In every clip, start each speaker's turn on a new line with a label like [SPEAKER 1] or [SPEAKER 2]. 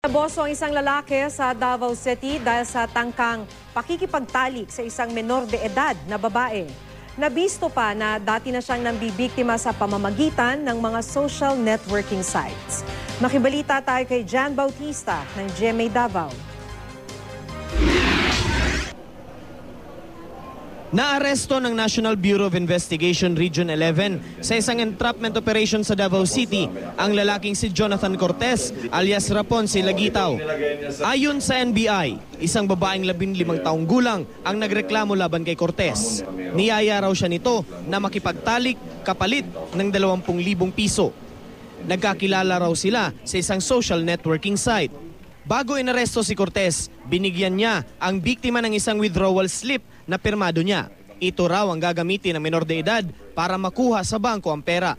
[SPEAKER 1] Naboso ang isang lalaki sa Davao City dahil sa tangkang pakikipagtalik sa isang menor de edad na babae. Nabisto pa na dati na siyang nambibiktima sa pamamagitan ng mga social networking sites. Makibalita tayo kay Jan Bautista ng GMA Davao.
[SPEAKER 2] Naaresto ng National Bureau of Investigation Region 11 sa isang entrapment operation sa Davao City ang lalaking si Jonathan Cortez alias Rapon Silagitaw. Ayon sa NBI, isang babaeng 15 taong gulang ang nagreklamo laban kay Cortez. Niyaya raw siya nito na makipagtalik kapalit ng 20,000 piso. Nagkakilala raw sila sa isang social networking site. Bago inaresto si Cortez, binigyan niya ang biktima ng isang withdrawal slip na pirmado niya. Ito raw ang gagamitin ng menor de edad para makuha sa bangko ang pera.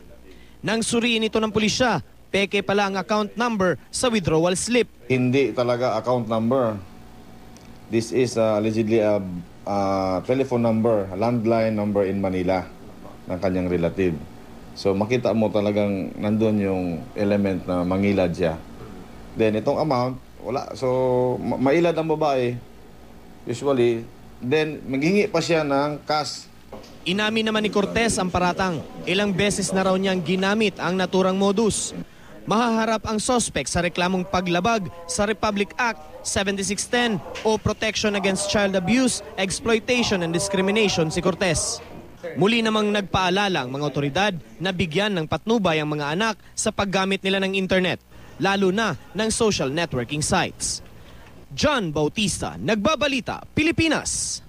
[SPEAKER 2] Nang suriin ito ng pulisya, peke pala ang account number sa withdrawal slip.
[SPEAKER 3] Hindi talaga account number. This is allegedly a telephone number, a landline number in Manila ng kanyang relative. So makita mo talagang nandun yung element na mangilad siya. Then itong amount, wala. So mailad ang babae, usually. Then maghingi pa siya ng cash.
[SPEAKER 2] Inamin naman ni Cortez ang paratang. Ilang beses na raw niyang ginamit ang naturang modus. Mahaharap ang suspect sa reklamong paglabag sa Republic Act 7610 o Protection Against Child Abuse, Exploitation and Discrimination si Cortez. Muli namang nagpaalala ang mga otoridad na bigyan ng patnubay ang mga anak sa paggamit nila ng internet, lalo na ng social networking sites. John Bautista, Nagbabalita, Pilipinas.